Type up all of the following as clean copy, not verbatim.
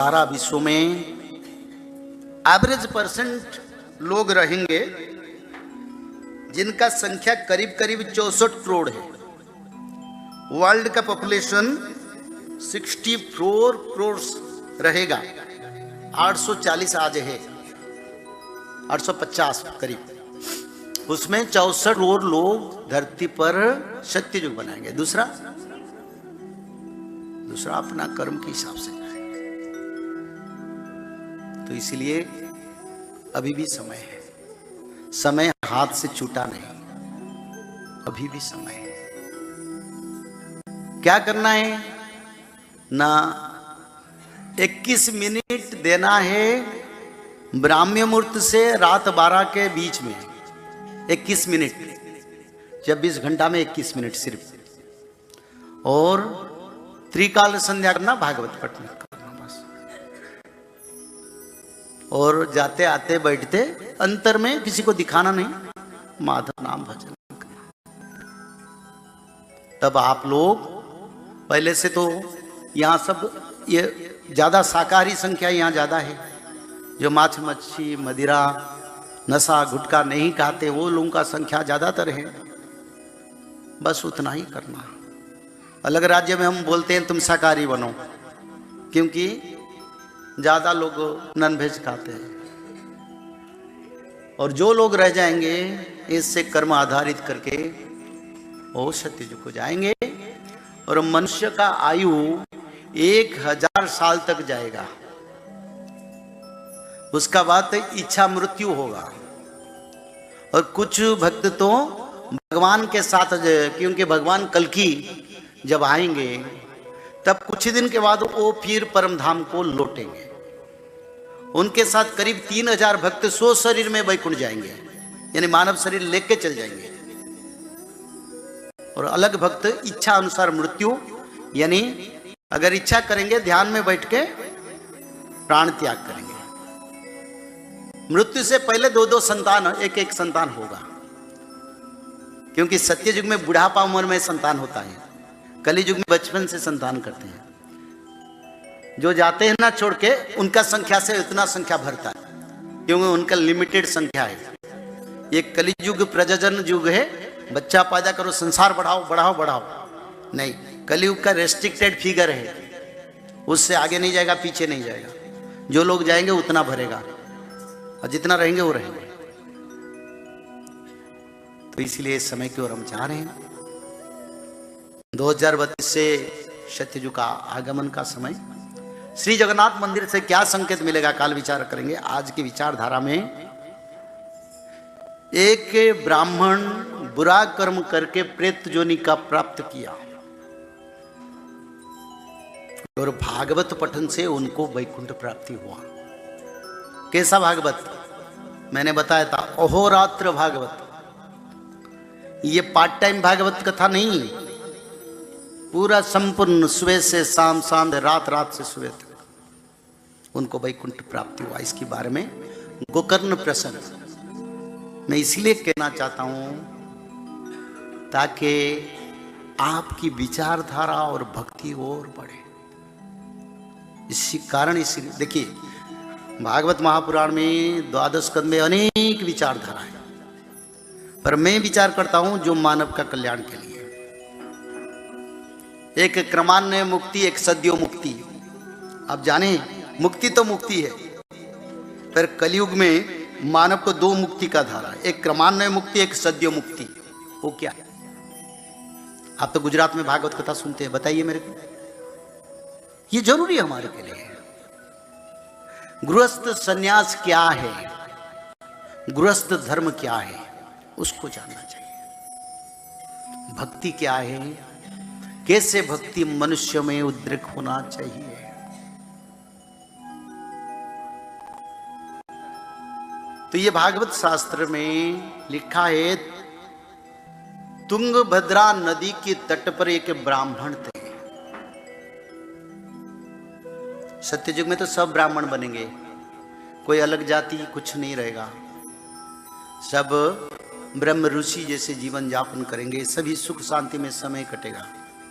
सारा विश्व में एवरेज परसेंट लोग रहेंगे जिनका संख्या करीब करीब 64 करोड़ है। वर्ल्ड का पॉपुलेशन 64 करोड़ रहेगा। 840 आज है, 850 करीब। उसमें 64 करोड़ लोग धरती पर सत्ययुग बनाएंगे। दूसरा अपना कर्म के हिसाब से। तो इसलिए अभी भी समय है, समय हाथ से छूटा नहीं, अभी भी समय है। क्या करना है ना, 21 मिनट देना है ब्राह्मी मुहूर्त से रात 12 के बीच में। 21 मिनट, 24 घंटा में 21 मिनट सिर्फ। और त्रिकाल संध्या करना, भागवत पठन करना बस। और जाते आते बैठते अंतर में किसी को दिखाना नहीं, माधव नाम भजन करना। तब आप लोग पहले से तो यहाँ सब ये ज्यादा शाकाहारी संख्या यहाँ ज्यादा है। जो माछ मच्छी मदिरा नशा गुटखा नहीं खाते वो लोगों का संख्या ज्यादातर है। बस उतना ही करना। अलग राज्य में हम बोलते हैं तुम शाकाहारी बनो, क्योंकि ज्यादा लोग नॉन वेज खाते हैं। और जो लोग रह जाएंगे इससे कर्म आधारित करके वो सत्ययुग को जाएंगे। और मनुष्य का आयु 1000 साल तक जाएगा। उसका बाद इच्छा मृत्यु होगा। और कुछ भक्त तो भगवान के साथ, क्योंकि भगवान कल्कि जब आएंगे तब कुछ दिन के बाद वो फिर परम धाम को लौटेंगे। उनके साथ करीब 3000 भक्त 100 शरीर में वैकुंठ जाएंगे, यानी मानव शरीर लेके चल जाएंगे। और अलग भक्त इच्छा अनुसार मृत्यु, यानी अगर इच्छा करेंगे ध्यान में बैठ के प्राण त्याग करेंगे। मृत्यु से पहले 2-2 संतान, एक संतान होगा। क्योंकि सत्य युग में बुढ़ापा उम्र में संतान होता है, कली युग में बचपन से संतान करते हैं। जो जाते हैं ना छोड़ के, उनका संख्या से इतना संख्या भरता है, क्योंकि उनका लिमिटेड संख्या है। ये कली युग प्रजनन युग है, बच्चा पैदा करो, संसार बढ़ाओ बढ़ाओ बढ़ाओ। नहीं, कलियुग का रेस्ट्रिक्टेड फिगर है, उससे आगे नहीं जाएगा, पीछे नहीं जाएगा। जो लोग जाएंगे उतना भरेगा, और जितना रहेंगे वो रहेंगे। तो इसलिए समय की ओर हम जा रहे हैं। 2032 से सत्ययुग का आगमन का समय। श्री जगन्नाथ मंदिर से क्या संकेत मिलेगा, काल विचार करेंगे। आज की विचारधारा में एक ब्राह्मण बुरा कर्म करके प्रेत योनि का प्राप्त किया, और भागवत पठन से उनको वैकुंठ प्राप्ति हुआ। कैसा भागवत? मैंने बताया था, अहोरात्र भागवत। ये पार्ट टाइम भागवत कथा नहीं, पूरा संपूर्ण सुबह से शाम, शाम से रात, रात से सुबह तक उनको वैकुंठ प्राप्ति हुआ। इसके बारे में गोकर्ण प्रसंग मैं इसलिए कहना चाहता हूं ताकि आपकी विचारधारा और भक्ति और बढ़े। इसी कारण, इसी देखिए भागवत महापुराण में 12 स्कंद में अनेक विचारधारा है, पर मैं विचार करता हूं जो मानव का कल्याण के लिए। एक क्रमान्वय मुक्ति, एक सद्यो मुक्ति। आप जाने मुक्ति तो मुक्ति है, पर कलयुग में मानव को 2 मुक्ति का धारा है, एक क्रमान्वय मुक्ति, एक सद्यो मुक्ति। वो क्या है? आप तो गुजरात में भागवत कथा सुनते हैं, बताइए मेरे को। ये जरूरी है हमारे के लिए। गृहस्थ संन्यास क्या है, गृहस्थ धर्म क्या है, उसको जानना चाहिए। भक्ति क्या है, कैसे भक्ति मनुष्य में उद्रेक होना चाहिए। तो ये भागवत शास्त्र में लिखा है, तुंगभद्रा नदी के तट पर एक ब्राह्मण थे। सत्ययुग में तो सब ब्राह्मण बनेंगे, कोई अलग जाति कुछ नहीं रहेगा। सब ब्रह्म ऋषि जैसे जीवन यापन करेंगे, सभी सुख शांति में समय कटेगा।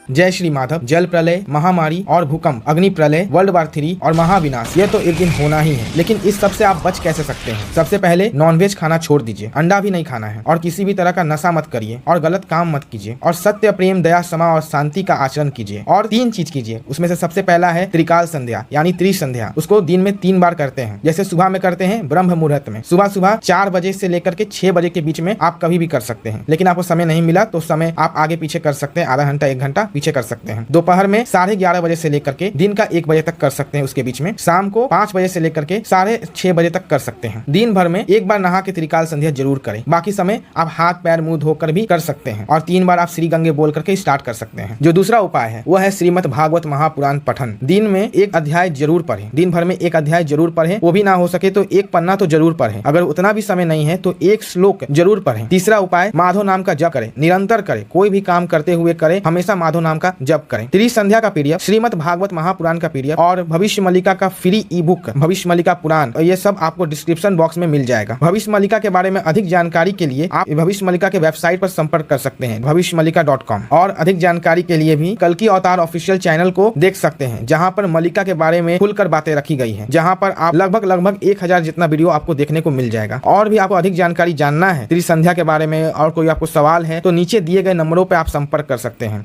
जय श्री माधव, जल प्रलय, महामारी और भूकंप, अग्नि प्रलय, वर्ल्ड वार 3 और महाविनाश, ये तो एक दिन होना ही है। लेकिन इस सब से आप बच कैसे सकते हैं? सबसे पहले नॉनवेज खाना छोड़ दीजिए, अंडा भी नहीं खाना है, और किसी भी तरह का नशा मत करिए, और गलत काम मत कीजिए, और सत्य, प्रेम, दया, क्षमा और शांति का आचरण कीजिए। और 3 चीज कीजिए, उसमें से सबसे पहला है त्रिकाल संध्या यानी त्रिसंध्या। उसको दिन में 3 बार करते हैं। जैसे सुबह में करते हैं ब्रह्म मुहूर्त में, सुबह 4 बजे से लेकर के 6 बजे के बीच में आप कभी भी कर सकते हैं। लेकिन आपको समय नहीं मिला तो समय आप आगे पीछे कर सकते हैं, आधा घंटा 1 घंटा पीछे कर सकते हैं। दोपहर में 11:30 बजे से लेकर के दिन का 1 बजे तक कर सकते हैं, उसके बीच में शाम को 5 बजे से लेकर के 6:30 बजे तक कर सकते हैं। दिन भर में 1 बार नहा के त्रिकाल संध्या जरूर करें। बाकी समय आप हाथ पैर मुंह धोकर भी कर सकते हैं, और 3 बार आप श्री गंगे बोल करके स्टार्ट कर सकते हैं। जो दूसरा उपाय है वो है श्रीमद् भागवत महापुराण पठन। दिन में 1 अध्याय जरूर पढ़ें, दिन भर में 1 अध्याय जरूर पढ़ें। वो भी ना हो सके तो 1 पन्ना तो जरूर पढ़ें। अगर उतना भी समय नहीं है तो 1 श्लोक जरूर पढ़ें। तीसरा उपाय, माधव नाम का जप करें, निरंतर करें, कोई भी काम करते हुए करें, हमेशा माधव नाम का जप करें। त्रिसंध्या का पीडीएफ, श्रीमद् भागवत महापुराण का पीडीएफ और भविष्य मल्लिका का फ्री ई बुक भविष्य मल्लिका पुराण, ये सब आपको डिस्क्रिप्शन बॉक्स में मिल जाएगा। भविष्य मल्लिका के बारे में अधिक जानकारी के लिए आप भविष्य मल्लिका के वेबसाइट पर संपर्क कर सकते हैं भविष्यमल्लिका.com। और अधिक जानकारी के लिए भी कल्कि अवतार ऑफिशियल चैनल को देख सकते हैं, जहां पर मल्लिका के बारे में खुलकर बातें रखी गई है, जहां पर आप लगभग 1000 जितना वीडियो आपको देखने को मिल जाएगा। और भी आपको अधिक जानकारी जानना है त्रिसंध्या के बारे में और कोई आपको सवाल है तो नीचे दिए गए नंबरों पर आप संपर्क कर सकते हैं।